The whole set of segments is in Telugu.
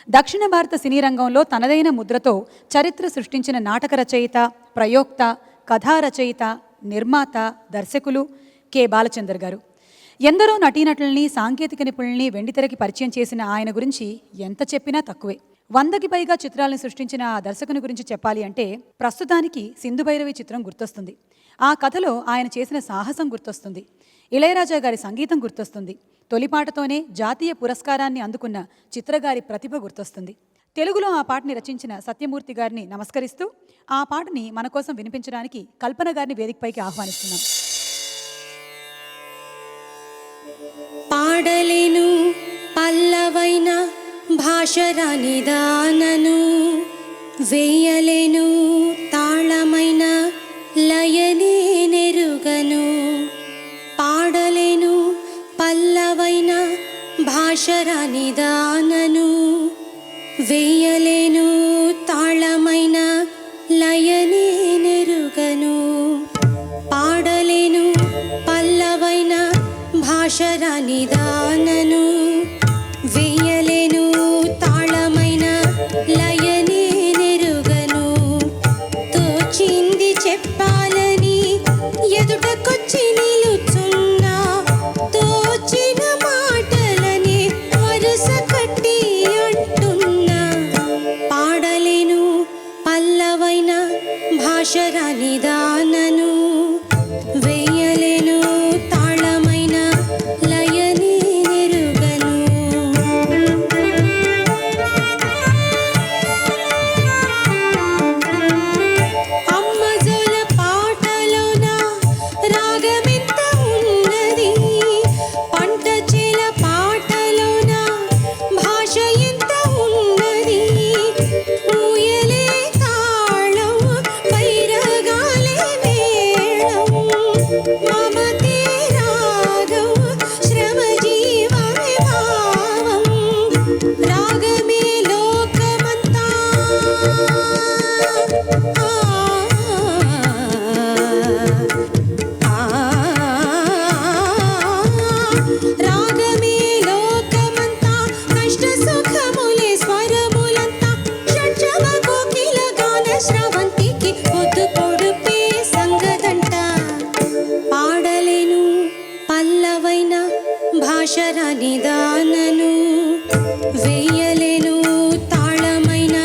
దక్షిణ భారత సినీ రంగంలో తనదైన ముద్రతో చరిత్ర సృష్టించిన నాటక రచయిత, ప్రయోక్త, కథా రచయిత, నిర్మాత, దర్శకులు కె. బాలచందర్ గారు. ఎందరో నటీనటుల్ని, సాంకేతిక నిపుణుల్ని వెండితెరకి పరిచయం చేసిన ఆయన గురించి ఎంత చెప్పినా తక్కువే. 100కి పైగా చిత్రాలను సృష్టించిన ఆ దర్శకుని గురించి చెప్పాలి అంటే ప్రస్తుతానికి సింధుభైరవి చిత్రం గుర్తొస్తుంది. ఆ కథలో ఆయన చేసిన సాహసం గుర్తొస్తుంది. ఇళయరాజా గారి సంగీతం గుర్తొస్తుంది. తొలిపాటతోనే జాతీయ పురస్కారాన్ని అందుకున్న చిత్రగారి ప్రతిభ గుర్తొస్తుంది. తెలుగులో ఆ పాటని రచించిన సత్యమూర్తి గారిని నమస్కరిస్తూ ఆ పాటని మన కోసం వినిపించడానికి కల్పన గారిని వేదికపైకి ఆహ్వానిస్తున్నాం. పాడలేను పల్లవైన భాషరాని దానను, వేయలేను తాళమైన లయనే నెరుగను. పాడలేను పల్లవైన భాషరాని దానను, వేయలేను తాళమైన లయనే నెరుగను. పాడలేను పల్లవైన భాషరాని దానను, వేయలేను తాళమైన లయనే నెరుగను. తోచింది చెప్పాలని ఎదుటకొచ్చి నిలుచున్నా, తోచిన మాటలని వరుస కట్టి అంటున్నా. పాడలేను పల్లవైన భాషరాని దానను, వేయలేను తాళమైన లయనే నెరుగను. అమ్మజోల పాటలోన రాగమెంత ఉన్నది, పంట చేల పాటలోన భాష ఎంత ఉన్నది. ఊయలే తాళం వైరగాలే మేళం, మమతే రాగం శ్రమ జీవమే భావం. రాగమే లోకమంతా, రాగమే లోకమంతా, కష్ట సుఖములే స్వరములంతా. షడ్జమ కోకిల గాన స్రవంతికి పొద్దు పొడుపే సంగదంట. పాడలేను పల్లవైన భాషరాని దానను, వేయలేను తాళమైన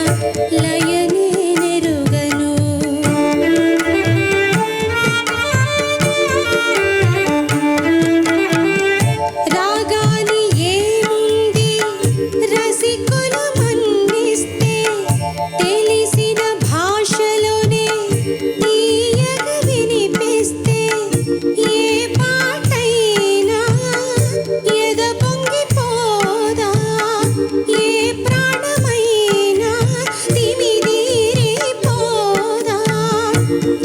లయనే నెరుగను. రాగాని ఏముంది రసికులు మన్నిస్తే, తెలిసిన భాషలోనే తీయగా వినిపిస్తే. ఏ పాటైనా ఎద పొంగిపోదా, ఏ ప్రాణమైనా తిమిదిరిపోదా.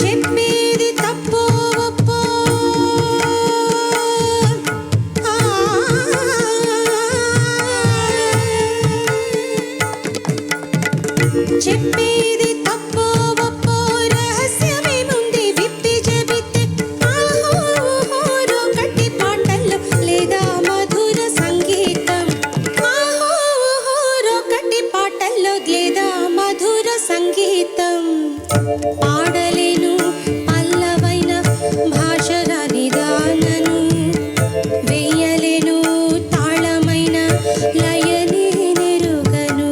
చెప్పేది తప్పో ఒప్పో, చెప్పేది తప్పో ఒప్పో, రహస్యమేముంది విప్పి చెబితే. ఆహోరో కట్టి పాటల్లో లేదా మధుర సంగీతం, ఆహోరో కట్టి పాటల్లో లేదా మధుర సంగీతం. పాడలేను పల్లవైన భాషరాని దానను, వేయలేను తాళమైన లయనే నెరుగను.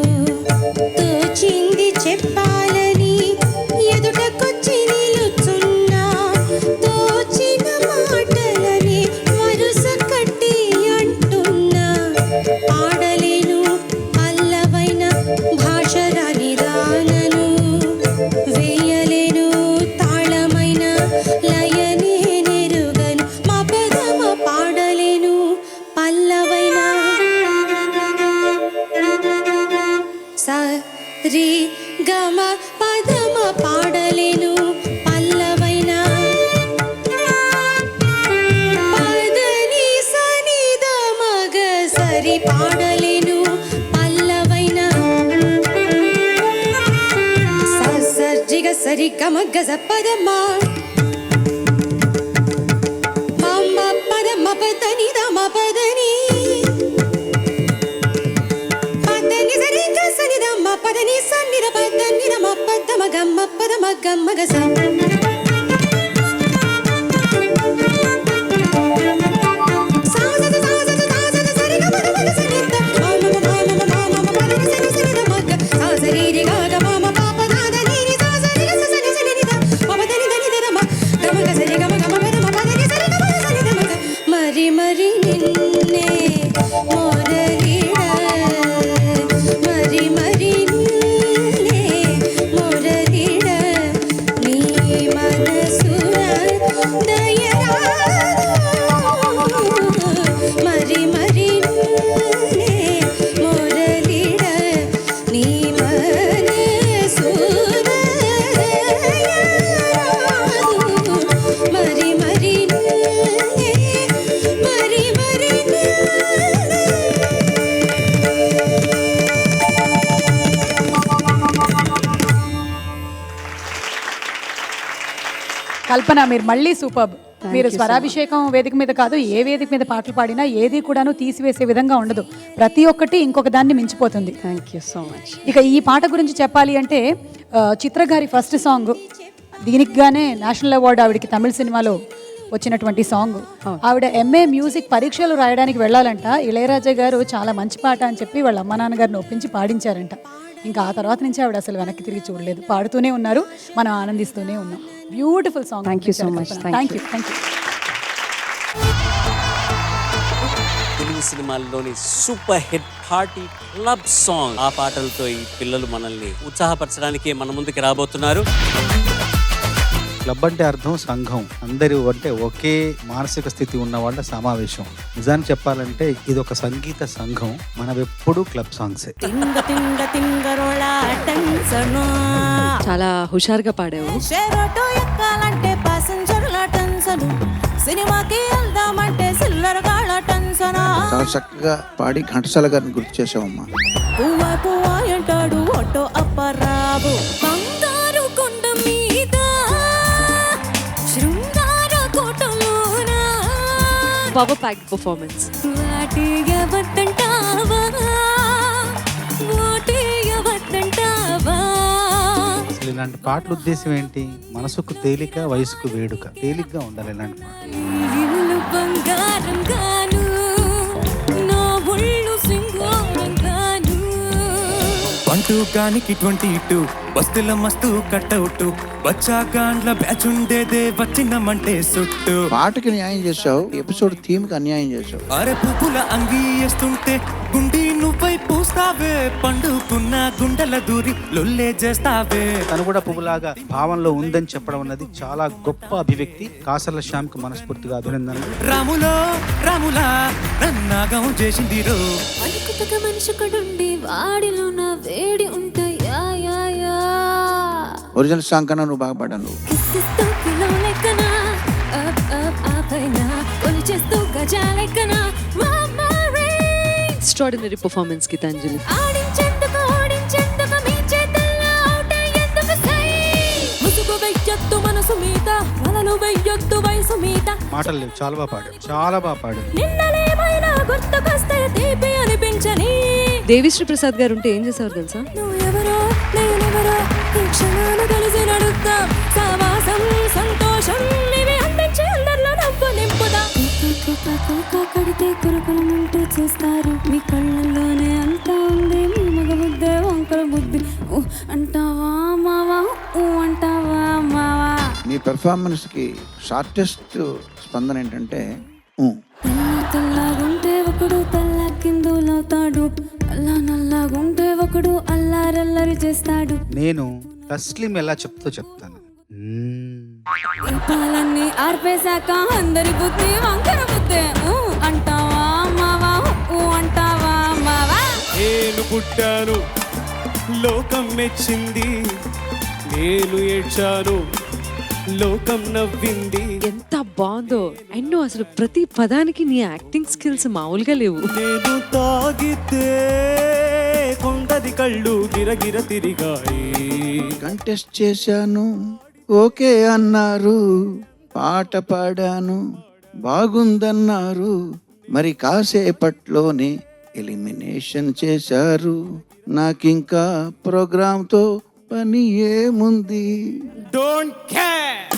తోచింది చెప్పాలని ఎదుటకొచ్చి నిలుచున్నా, తోచిన మాటలని వరుస కట్టి అంటున్నా. పాడలేను పల్లవైన భాషరాని దానను, వేయలేను తాళమైన లయనే నెరుగను. మా పదమ పాడలేను పల్లవైన సరి గమ పదమ పాడలేను పల్లవైన. పదని సనిద మగ సరి పాడలేను పల్లవైన. సర్జిగ సరి గమ గజ పదమ, మమ్మ పదమ పదని దమ పదని, పదని సరి గస మగస మరి మరి నిన్నే మొరలిడ మరి మరి నిన్నే మొరలిడ నీ మనసున దయరాదు మరి మరి నిన్నే మొరలిడ నీ మనసున దయరాదు మరి మరి నిన్నే మరి మరి కల్పన, మీరు మళ్ళీ సూపర్బ్. మీరు స్వరాభిషేకం వేదిక మీద కాదు, ఏ వేదిక మీద పాటలు పాడినా ఏది కూడాను తీసివేసే విధంగా ఉండదు. ప్రతి ఒక్కటి ఇంకొక దాన్ని మించిపోతుంది. Thank you so much. ఇక ఈ పాట గురించి చెప్పాలి అంటే చిత్ర గారి ఫస్ట్ సాంగ్, దీనికి గానే నేషనల్ అవార్డు ఆవిడకి తమిళ సినిమాలో వచ్చినటువంటి సాంగ్. ఆవిడ ఎంఏ మ్యూజిక్ పరీక్షలు రాయడానికి వెళ్ళాలంట. ఇళయరాజా గారు చాలా మంచి పాట అని చెప్పి వాళ్ళ అమ్మ నాన్నగారిని ఒప్పించి పాడించారంట. ఇంకా ఆ తర్వాత నుంచి ఆవిడ అసలు వెనక్కి తిరిగి చూడలేదు, పాడుతూనే ఉన్నారు, మనం ఆనందిస్తూనే ఉన్నాం. Beautiful song. Thank you so much. Thank you. Telugu సినిమాల్లోని super hit party club song. ఆ పాటలతో ఈ పిల్లలు మనల్ని ఉత్సాహపరచడానికి మన ముందుకు రాబోతున్నారు. క్లబ్ అంటే అర్థం సంఘం, అందరూ అంటే ఒకే మానసిక స్థితి ఉన్న వాళ్ళ సమావేశం. నిజాన్ని చెప్పాలంటే ఇది ఒక సంగీత సంఘం. మనమెప్పుడు క్లబ్ సాంగ్సే. చాలా హుషారుగా పాడావు. సినిమాకి వెళ్దామంటే సిల్లర్ గాళ్ళ టెన్షనా. చాలా చక్కగా పాడి ఘంటసాల గారిని గుర్తు చేసావమ్మా. పువ్వా పువ్వా అంటాడు ఒట్టో అప్పరావు. బంగారు కొండ మీద శృంగార కోటలోన పవర్ ప్యాక్డ్ పర్ఫార్మెన్స్. వాటిగా వద్దంటావా వాటిగా వద్దంటావా. అసలు ఇలాంటి పాటల ఉద్దేశం ఏంటి? మనసుకు తేలిక, వయసుకు వేడుక. తేలిగ్గా ఉండాలి ఇలాంటి పాటలు. ఇల్లు బంగారం గాను నా ఒళ్ళు సింగారం గాను. పంటూ గానికి 22 బస్తుల మస్తు కట్అవుట్ బచ్చా గాండ్ల బ్యాచ్ ఉండేదే వచ్చినమంటే సుట్టు. పాటకి న్యాయం చేసావు, ఎపిసోడ్ థీమ్ కి అన్యాయం చేసావు. అరే పువ్వుల అంగీ వేస్తుంటే గుండి నువ్వై పూస్తావే. పండుకున్న గుండెల దూరి లొల్లే చేస్తావే. తను కూడా పువ్వులాగా భావంలో ఉందని చెప్పడం అన్నది చాలా గొప్ప అభివ్యక్తి. కాసర్ల శ్యామ్కి మనస్ఫూర్తిగా అభినందనలు. రాములో రాములా నన్నాగం చేసింది రో. అనుకుతగా మనిషికడుండి వాడిలో నా వేడి ఉంటాయా యా యా. ఒరిజినల్ సాంగ్ కన్నా నువ్వు బాగా పాడాను. కిస్సిస్తూ కిలో లెక్కన అప్ అప్ ఆపైన కొలిచేస్తూ గజా లెక్కన ఎక్స్ట్రాడినరీ పర్ఫార్మెన్స్ గీతాంజలి. ఆడించేందుకు ఓడించేందుకు మీ చేతుల్లో అవుట్ అయ్యేందుకు సై. ముసుగు వెయ్యొద్దు మనసు మీద వలలు వెయ్యొద్దు వయసు మీద. మాటలు లేవు, చాలా బాగా పాడాడు, చాలా బాగా పాడాడు. నిన్నలేమైనా గుర్తుకొస్తే తీపి అనిపించని. దేవిశ్రీ ప్రసాద్ గారు ఉంటే ఏం చేసేవారు తెలుసా? నువ్వు ఎవరో నేనెవరో ఈ క్షణాన కలిసి నడుద్దాం. సావాసం సంతోషం ఇవి అందించి అందరిలో నవ్వు నింపుదా. కడితే కురకులమంటూ చూస్తారు. మీ కళ్ళల్లోనే అంతా ఉంది. మీ మగ బుద్ధే వంకర బుద్ధి. అంటావా మావా అంటావా మావా. నీ పెర్ఫార్మెన్స్ కి షార్టెస్ట్ స్పందన ఏంటంటే తెల్లగుంటే ఒకడు తెల్ల కిందులవుతాడు. నల్లగుంటే ఒకడు అల్లారల్లరి చేస్తాడు. నేను తస్లీం ఎలా చెప్తాను. దీపాలన్నీ ఆర్పేశాక అందరి బుద్ధి వంకర బుద్ధి. అంటావా మావా అంటావా మావా. నేను పుట్టాను లోకం మెచ్చింది, నేను ఏడ్చాను లోకం నవ్వింది. ఎంత బాగుందో. అండ్ నువ్వు అసలు ప్రతి పదానికి నీ యాక్టింగ్ స్కిల్స్ మామూలుగా లేవు. నేను తాగితే కొండది కళ్ళు గిరగిర తిరిగాయి. కంటెస్ట్ చేశాను, ఓకే అన్నారు. పాట పాడాను, బాగుందన్నారు. మరి కాసేపట్లోనే ఎలిమినేషన్ చేశారు. నాకింకా ప్రోగ్రాంతో పని ఏముంది. Don't care